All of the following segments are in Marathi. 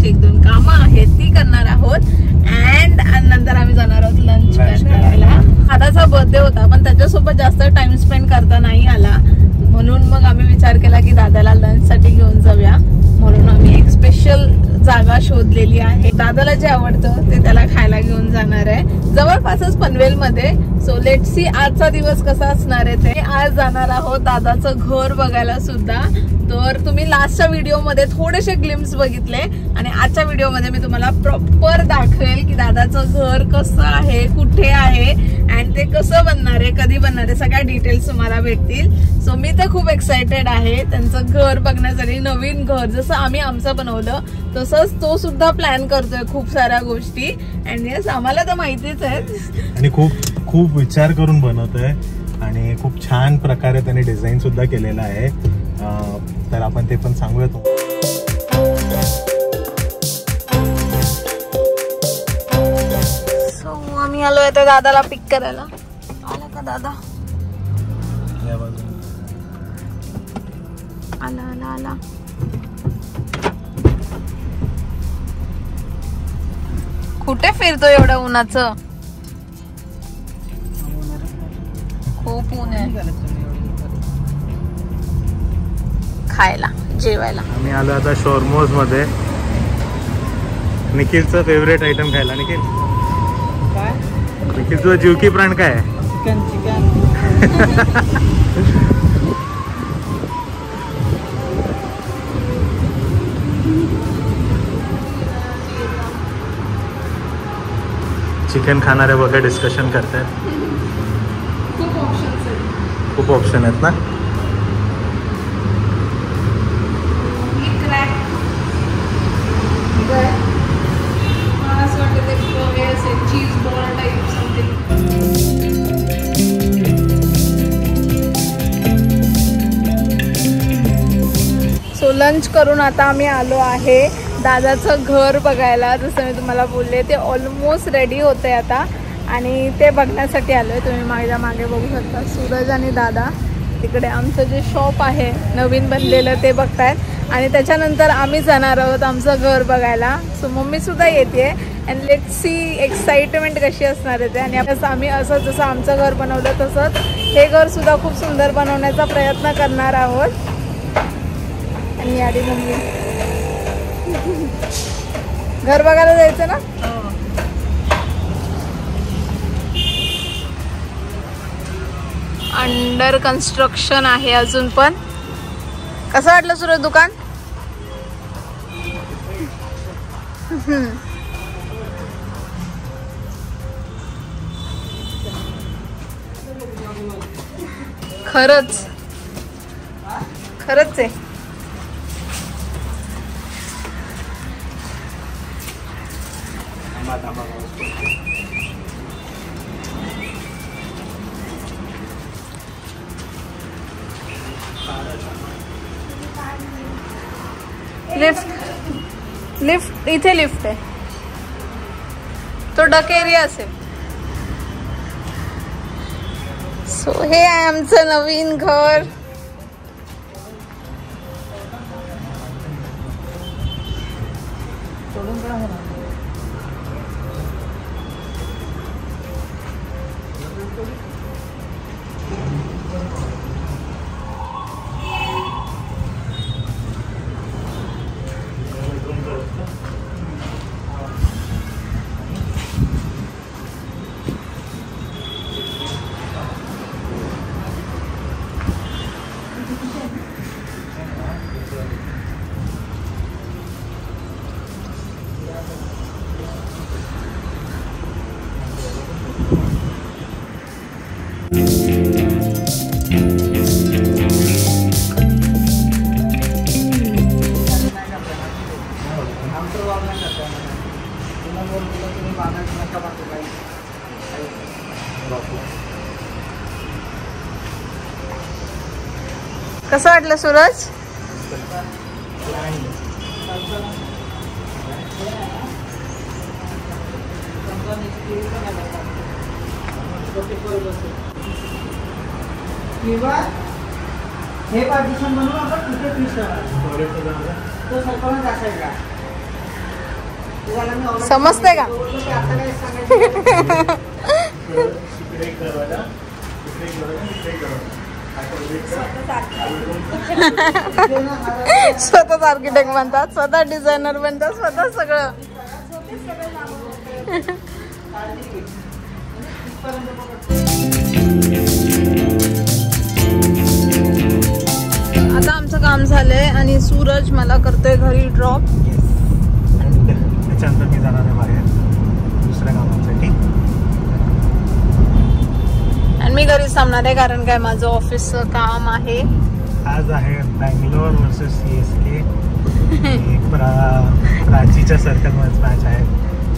आमची 1-2 कामं आहेत ती करणार आहोत अँड नंतर आम्ही जाणार आहोत लंच करायला. दादाचा बर्थडे होता पण त्याच्यासोबत जास्त टाइम स्पेंड करता नाही आला, म्हणून मग आम्ही विचार केला की दादाला लंच साठी घेऊन जाऊया. म्हणून आम्ही एक स्पेशल जागा शोधलेली आहे. दादाला जे आवडतं ते त्याला खायला घेऊन जाणार आहे, जवळपासच पनवेल मध्ये. सो लेट सी आजचा दिवस कसा असणार आहे ते. आज जाणार आहोत दादाचं घर बघायला सुद्धा. तर तुम्ही लास्टच्या व्हिडिओ मध्ये थोडेसे ग्लिम्स बघितले आणि आजच्या व्हिडिओ मध्ये मी तुम्हाला प्रॉपर दाखवेल की दादाचं घर कसं आहे, कुठे आहे आणि ते कसं बनणार आहे, कधी बनणार आहे, सगळ्या डिटेल्स तुम्हाला भेटतील. सो मी तर खूप एक्साइटेड आहे त्यांचं घर बघण्यासाठी. नवीन घर जसं आम्ही आमचं बनवलं तसंच तो सुद्धा प्लॅन करतोय खूप साऱ्या गोष्टी. अँड येस, आम्हाला तर माहितीच आहे आणि खूप खूप विचार करून बनवतोय आणि खूप छान प्रकारे त्याने डिझाईन सुद्धा केलेला आहे. तर आपण ते पण सांगूया. सो आम्ही आलोय आता दादाला पिक करायला. आला का दादा? आला आला आला. कुठे फिरतो एवढं उन्हाचं? खूप ऊन आहे. खायला जेवायला आम्ही आलो आता शोरमोज मध्ये. निखिलचं फेवरेट आयटम खायला. निखिल काय? निखिल तुझा जीवकी प्राण काय आहे? चिकन. चिकन खाणारे बघा डिस्कशन करतात. खूप ऑप्शन आहेत ना. सो लंच करून आता आम्ही आलो आहे दादाचं घर बघायला. जसं मी तुम्हाला बोलले ते ऑलमोस्ट रेडी होते आता आणि ते बघण्यासाठी आलोय. तुम्ही माझ्या मागे बघू शकता सूरज आणि दादा तिकडे आमचं जे शॉप आहे नवीन बनलेलं ते बघतायत आणि त्याच्यानंतर आम्ही जाणार आहोत आमचं घर बघायला. सो मम्मी सुद्धा येते अँड लेट सी एक्साइटमेंट कशी असणार आहे ते. आणि आम्ही असं जसं आमचं घर बनवलं तसंच हे घर सुद्धा खूप सुंदर बनवण्याचा प्रयत्न करणार आहोत. आणि आधी मम्मी घर बघायला जायचं ना. अंडर कन्स्ट्रक्शन आहे अजून पण. कसं वाटलं सुरत दुकान? खरंच खरंच आहे. लिफ्ट इथे लिफ्ट आहे. तो डक एरिया असेल. सो हे आहे आमचं नवीन घर. कसं वाटलं सूरज? हे पार्टिशन म्हणून आपण इथे फिश तो सरपंच असायचा. समजते का? स्वतःच आर्किटेक्ट बनतात, स्वतः डिझायनर बनतात, स्वतः सगळं. आता आमचं काम झालंय आणि सूरज मला करतोय घरी ड्रॉप. त्याच्यानंतर मी जाणार आहे बाहेर दुसऱ्या कामासाठी आणि मी घरीच थांबणार आहे कारण काय माझं ऑफिसचं काम आहे. आज आहे बँगलोर वर्सेस CSK. प्राचीच्या सर्कलमध्येच मॅच आहे.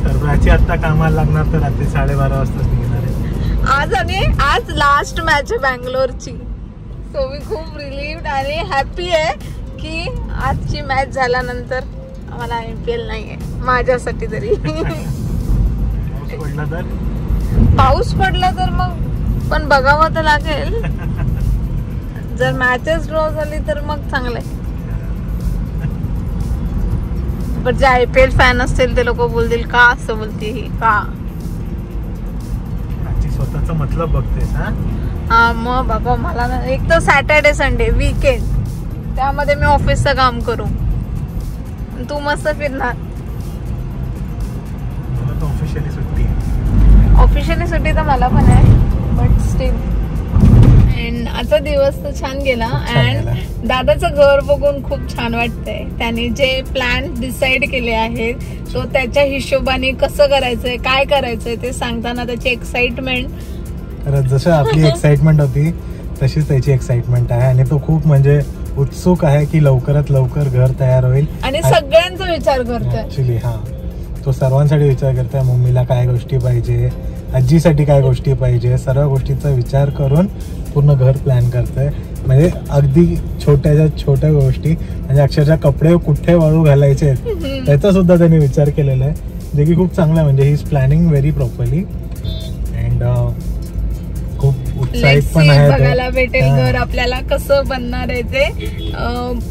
तर प्राची आता कामाला लागणार तर रात्री 12:30 वाजताच निघणार आहे. आज लास्ट मॅच आहे बँगलोरची. सो मी खूप रिलीव्ड आणि हॅपी आहे की आजची मॅच झाल्यानंतर आम्हाला IPL नाही आहे माझ्यासाठी तरी. पाऊस पडला तर मग पण बघावं तर लागेल. जर मॅचेस ड्रॉ झाली तर मग चांगलं आहे. पण जे IPL फॅन असतील ते लोक बोलतील का असं बोलते ही का. स्वतःचा मतलब बघतेस. हा मग बाबा मला ना एक तर सॅटर्डे संडे वीकेंड त्यामध्ये मी ऑफिसचं काम करू, तू मस्त फिरणार. ऑफिशियली सुट्टी. ऑफिशियली सुट्टी तर मला पण आहे बट स्टील. अँड आजचा दिवस तर छान गेला. अँड दादाचं घर बघून खूप छान वाटतंय. त्याने जे प्लॅन डिसाईड केले आहेत तो त्याच्या हिशोबाने कसं करायचंय काय करायचंय ते सांगताना त्याची एक्साइटमेंट, जसं आपली एक्साइटमेंट होती तशीच त्याची एक्साइटमेंट आहे. आणि तो खूप म्हणजे उत्सुक आहे की लवकरात लवकर घर तयार होईल आणि सगळ्यांचा विचार करतोय. ऍक्च्युली हा तो सर्वांसाठी विचार करतोय. मम्मीला काय गोष्टी पाहिजे, आजीसाठी काय गोष्टी पाहिजे, सर्व गोष्टीचा विचार करून पूर्ण घर प्लॅन करतोय. म्हणजे अगदी छोट्या छोट्या गोष्टी म्हणजे अक्षरशः कपडे कुठे वाळू घालायचे त्याचा सुद्धा त्यांनी विचार केलेला आहे, जे की खूप चांगलं आहे. म्हणजे he is planning very properly and खूप उत्साहित पण आहे. बघायला भेटेल घर आपल्याला कसं बनणार आहे ते.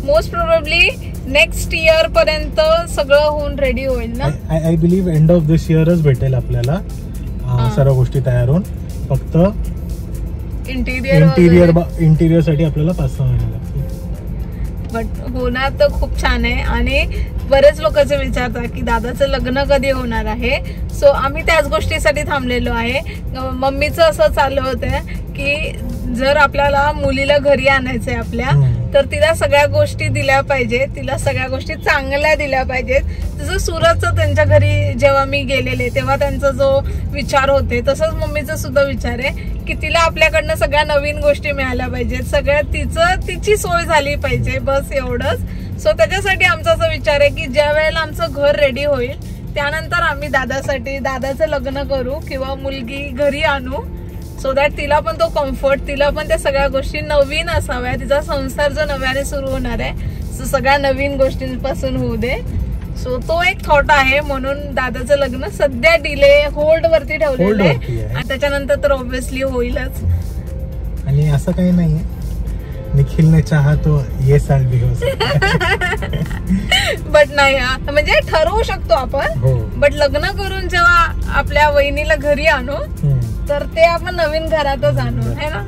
मोस्ट प्रोबेबली नेक्स्ट इयर पर्यंत सगळं होऊन रेडी होईल ना. आय बिलीव्ह एंड ऑफ दिस इयरच भेटेल आपल्याला सर्व गोष्टी तयार होऊन. फक्त इंटिरियर साठी आपल्याला 5-6 महिने लागतील. बट होणार तर खूप छान आहे. आणि बरेच लोकांचे विचारतात की दादाचं लग्न कधी होणार आहे. सो आम्ही त्याच गोष्टीसाठी थांबलेलो आहे. मम्मीचं असं चाललं होतं की जर आपल्याला मुलीला घरी आणायचंय आपल्या तर तिला सगळ्या गोष्टी दिल्या पाहिजेत, तिला सगळ्या गोष्टी चांगल्या दिल्या पाहिजेत. जसं सुरतचं त्यांच्या घरी जेव्हा मी गेलेले तेव्हा त्यांचा जो विचार होते तसंच मम्मीचा सुद्धा विचार आहे की तिला आपल्याकडनं सगळ्या नवीन गोष्टी मिळाल्या पाहिजेत, सगळ्या तिची सोय झाली पाहिजे, बस एवढंच. सो त्याच्यासाठी आमचा असा विचार आहे की ज्या वेळेला आमचं घर रेडी होईल त्यानंतर आम्ही दादाचं लग्न करू किंवा मुलगी घरी आणू. सो दॅट तिला पण तो कम्फर्ट, तिला पण त्या सगळ्या गोष्टी नवीन असाव्या. तिचा संसार जो नव्याने सुरू होणार आहे सो सगळ्या नवीन गोष्टींपासून होऊ दे. सो तो एक थॉट आहे. म्हणून दादाचं लग्न सध्या डिले होल्ड वरती ठेवलेलं आहे आणि त्याच्यानंतर तर ऑब्व्हियसली होईलच. आणि असं काही नाहीये निखिलने चाहा तो ये साल भी हो बट नाही म्हणजे ठरवू शकतो आपण. बट लग्न करून जेव्हा आपल्या वहिनीला घरी आणू तर ते आपण नवीन घरातच आणू है ना.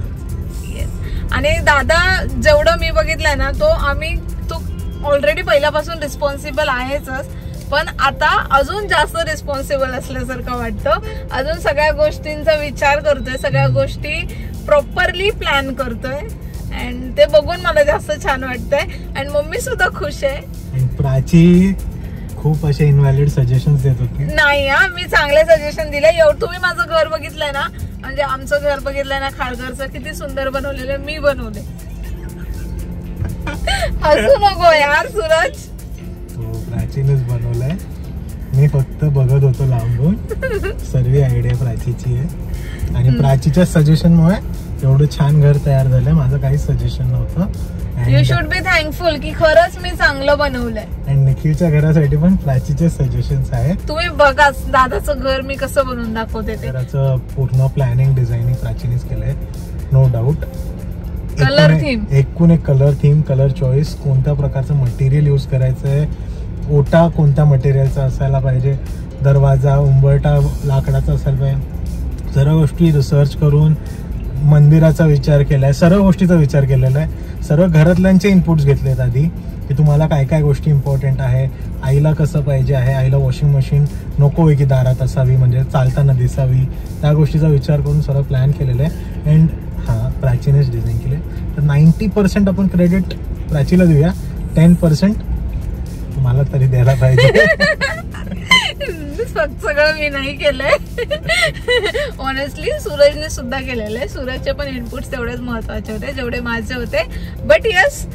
आणि दादा जेवढं मी बघितलंय ना तो ऑलरेडी पहिल्यापासून रिस्पॉन्सिबल आहेच, पण आता अजून जास्त रिस्पॉन्सिबल असल्यासारखं वाटतं. अजून सगळ्या गोष्टींचा विचार करतोय, सगळ्या गोष्टी प्रॉपरली प्लॅन करतोय अँड ते बघून मला जास्त छान वाटतंय. अँड मम्मी सुद्धा खुश आहे. प्राची खूप असे इनव्हॅलिड सजेशन्स देत होती. नाही मी चांगले सजेशन दिले. तुम्ही माझं घर बघितलंय ना, म्हणजे आमचं घर बघितलंय ना खारघरचं, किती सुंदर बनवलेलं मी बनवले. हसू नको यार सूरज. प्राचीनच बनवलंय, मी फक्त बघत होतो लांबून. सर्व आयडिया प्राचीची आहे आणि प्राचीच्या सजेशनमुळे एवढं छान घर तयार झालंय. माझं काही सजेशन नव्हतं. यू शुड बी थँकफुल की खरंच मी चांगलं बनवलंय. आणि निखिलच्या घरासाठी पण प्राचीचे सजेशन्स आहेत. तुम्ही बघा दादाचं घर मी कसं बनवून दाखवते. घराचं पूर्ण प्लॅनिंग डिझायनिंग प्राचीनेच केलंय, नो डाऊट. कलर थीम, एकूण एक कलर थीम, कलर चॉईस, कोणत्या प्रकारचं मटेरियल यूज करायचंय, ओटा कोणत्या मटेरियलचा असायला पाहिजे, दरवाजा उंबरठा लाकडाचा असायला पाहिजे, सर्व गोष्टी रिसर्च करून मंदिराचा विचार केला आहे, सर्व गोष्टीचा विचार केलेला आहे. सर्व घरातल्यांचे इनपुट्स घेतलेत आधी की तुम्हाला काय काय गोष्टी इम्पॉर्टंट आहे, आईला कसं पाहिजे आहे, आईला वॉशिंग मशीन नको आहे की दारात असावी म्हणजे चालताना दिसावी, त्या गोष्टीचा विचार करून सर्व प्लॅन केलेलं आहे. अँड हां, प्राचीनेच डिझाईन केले. तर 90% आपण क्रेडिट प्राचीला देऊया, 10% तुम्हाला तरी द्यायला पाहिजे. सगळं मी नाही केलंय, ऑनेस्टली सूरजने सुद्धा केलेलं आहे. सूरजचे पण इनपुट्स तेवढेच महत्वाचे होते जेवढे माझे होते. बट यस,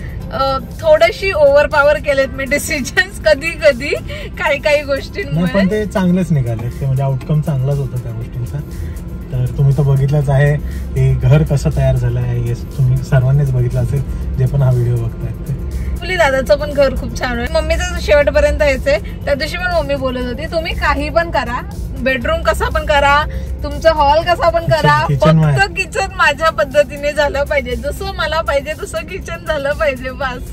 थोडीशी ओव्हर पॉवर केलेत मी डिसिजन्स कधी कधी काही गोष्टींमुळे. पण ते चांगलेच निघाले, ते म्हणजे आउटकम चांगलाच होता त्या गोष्टींचा. तर तुम्ही तर बघितलंच आहे की घर कसं तयार झालं आहे, हे तुम्ही सर्वांनीच बघितलं असेल जे पण हा व्हिडिओ बघतायत ते. मुली दादाचं पण घर खूप छान आहे. मम्मीचं शेवटपर्यंत यायचंय. त्या दिवशी पण मम्मी बोलत होती तुम्ही काही पण करा, बेडरूम कसा पण करा, तुमचं हॉल कसा पण करा, फक्त किचन माझ्या पद्धतीने झालं पाहिजे, जसं मला पाहिजे तसं किचन झालं पाहिजे बस.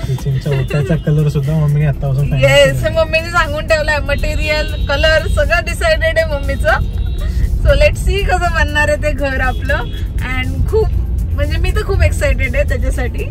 किचनच्या ओट्याचा कलर सुद्धा मम्मीने आतापासून येस, मम्मीने सांगून ठेवलाय. मटेरियल, कलर सगळं डिसाइडेड आहे मम्मीचं. सो लेट सी कसं बनणार आहे ते घर आपलं. अँड खूप म्हणजे मी तर खूप एक्साइटेड आहे त्याच्यासाठी.